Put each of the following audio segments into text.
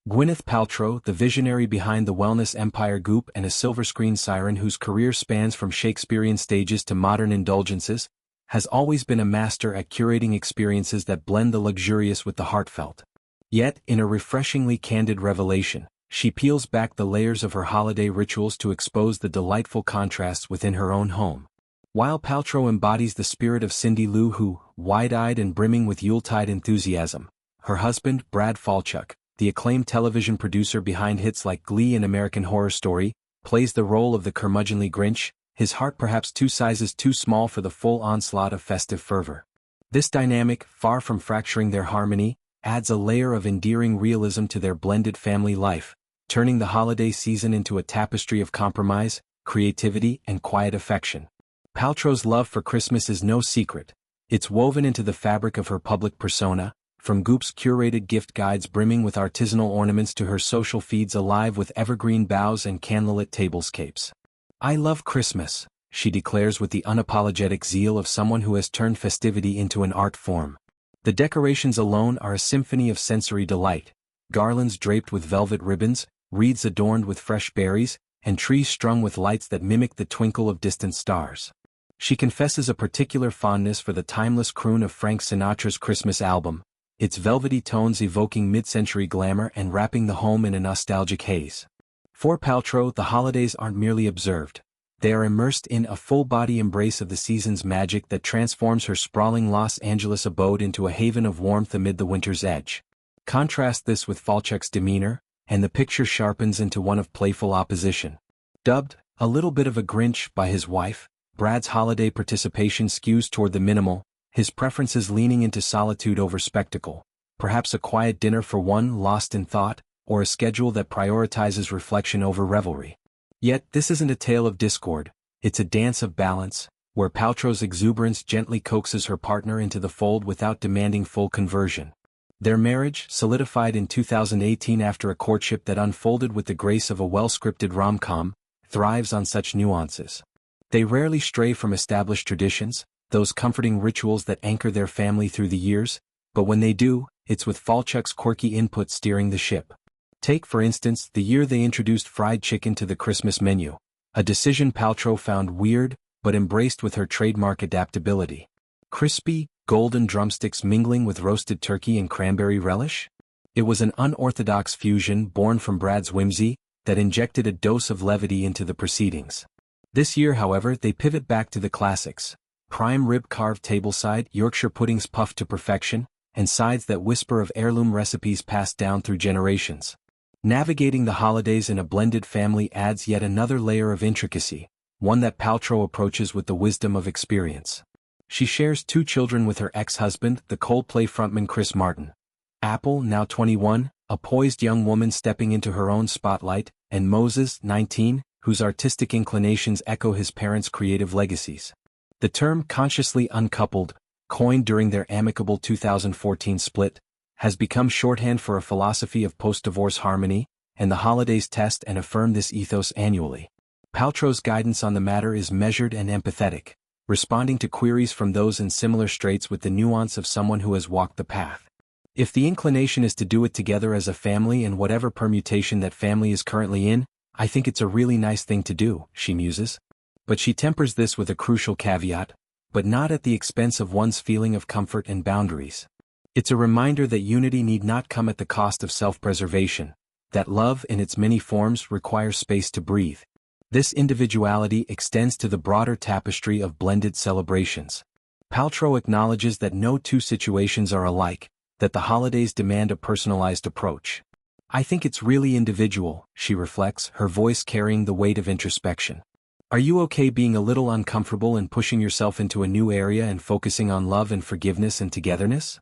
Gwyneth Paltrow, the visionary behind the wellness empire Goop and a silver screen siren whose career spans from Shakespearean stages to modern indulgences, has always been a master at curating experiences that blend the luxurious with the heartfelt. Yet, in a refreshingly candid revelation, she peels back the layers of her holiday rituals to expose the delightful contrasts within her own home. While Paltrow embodies the spirit of Cindy Lou Who, wide-eyed and brimming with Yuletide enthusiasm, her husband, Brad Falchuk, the acclaimed television producer behind hits like Glee and American Horror Story, plays the role of the curmudgeonly Grinch, his heart perhaps 2 sizes too small for the full onslaught of festive fervor. This dynamic, far from fracturing their harmony, adds a layer of endearing realism to their blended family life, turning the holiday season into a tapestry of compromise, creativity, and quiet affection. Paltrow's love for Christmas is no secret. It's woven into the fabric of her public persona, from Goop's curated gift guides brimming with artisanal ornaments to her social feeds alive with evergreen boughs and candlelit tablescapes. "I love Christmas," she declares with the unapologetic zeal of someone who has turned festivity into an art form. The decorations alone are a symphony of sensory delight: garlands draped with velvet ribbons, wreaths adorned with fresh berries, and trees strung with lights that mimic the twinkle of distant stars. She confesses a particular fondness for the timeless croon of Frank Sinatra's Christmas album, its velvety tones evoking mid-century glamour and wrapping the home in a nostalgic haze. For Paltrow, the holidays aren't merely observed. They are immersed in a full-body embrace of the season's magic that transforms her sprawling Los Angeles abode into a haven of warmth amid the winter's edge. Contrast this with Falchuk's demeanor, and the picture sharpens into one of playful opposition. Dubbed a little bit of a Grinch by his wife, Brad's holiday participation skews toward the minimal, his preferences leaning into solitude over spectacle, perhaps a quiet dinner for one lost in thought, or a schedule that prioritizes reflection over revelry. Yet this isn't a tale of discord, it's a dance of balance, where Paltrow's exuberance gently coaxes her partner into the fold without demanding full conversion. Their marriage, solidified in 2018 after a courtship that unfolded with the grace of a well-scripted rom-com, thrives on such nuances. They rarely stray from established traditions, those comforting rituals that anchor their family through the years, but when they do, it's with Falchuk's quirky input steering the ship. Take, for instance, the year they introduced fried chicken to the Christmas menu, a decision Paltrow found weird, but embraced with her trademark adaptability. Crispy, golden drumsticks mingling with roasted turkey and cranberry relish? It was an unorthodox fusion born from Brad's whimsy that injected a dose of levity into the proceedings. This year, however, they pivot back to the classics: prime rib carved tableside, Yorkshire puddings puffed to perfection, and sides that whisper of heirloom recipes passed down through generations. Navigating the holidays in a blended family adds yet another layer of intricacy, one that Paltrow approaches with the wisdom of experience. She shares 2 children with her ex-husband, the Coldplay frontman Chris Martin. Apple, now 21, a poised young woman stepping into her own spotlight, and Moses, 19, whose artistic inclinations echo his parents' creative legacies. The term consciously uncoupled, coined during their amicable 2014 split, has become shorthand for a philosophy of post-divorce harmony, and the holidays test and affirm this ethos annually. Paltrow's guidance on the matter is measured and empathetic, responding to queries from those in similar straits with the nuance of someone who has walked the path. If the inclination is to do it together as a family in whatever permutation that family is currently in, I think it's a really nice thing to do, she muses. But she tempers this with a crucial caveat, but not at the expense of one's feeling of comfort and boundaries. It's a reminder that unity need not come at the cost of self-preservation, that love in its many forms requires space to breathe. This individuality extends to the broader tapestry of blended celebrations. Paltrow acknowledges that no 2 situations are alike, that the holidays demand a personalized approach. "I think it's really individual," she reflects, her voice carrying the weight of introspection. "Are you okay being a little uncomfortable and pushing yourself into a new area and focusing on love and forgiveness and togetherness?"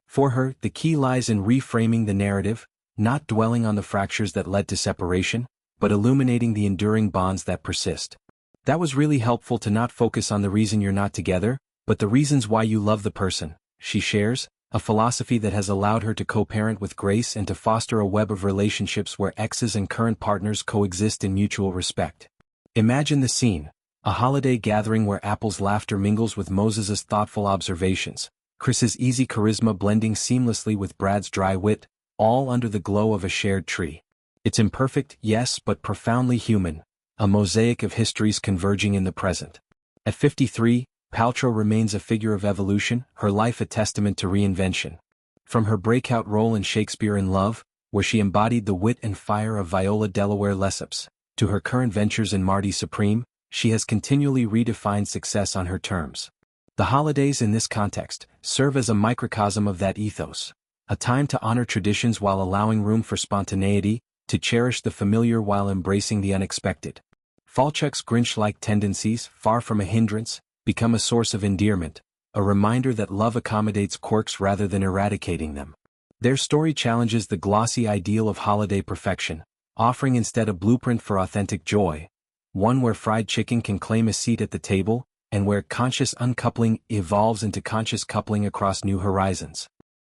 For her, the key lies in reframing the narrative, not dwelling on the fractures that led to separation, but illuminating the enduring bonds that persist. "That was really helpful to not focus on the reason you're not together, but the reasons why you love the person," she shares, a philosophy that has allowed her to co-parent with grace and to foster a web of relationships where exes and current partners coexist in mutual respect. Imagine the scene: a holiday gathering where Apple's laughter mingles with Moses's thoughtful observations, Chris's easy charisma blending seamlessly with Brad's dry wit, all under the glow of a shared tree. It's imperfect, yes, but profoundly human, a mosaic of histories converging in the present. At 53, Paltrow remains a figure of evolution, her life a testament to reinvention. From her breakout role in Shakespeare in Love, where she embodied the wit and fire of Viola Delaware Lesseps, to her current ventures in Marty Supreme, she has continually redefined success on her terms. The holidays in this context serve as a microcosm of that ethos, a time to honor traditions while allowing room for spontaneity, to cherish the familiar while embracing the unexpected. Falchuk's Grinch-like tendencies, far from a hindrance, become a source of endearment, a reminder that love accommodates quirks rather than eradicating them. Their story challenges the glossy ideal of holiday perfection, offering instead a blueprint for authentic joy, one where fried chicken can claim a seat at the table, and where conscious uncoupling evolves into conscious coupling across new horizons.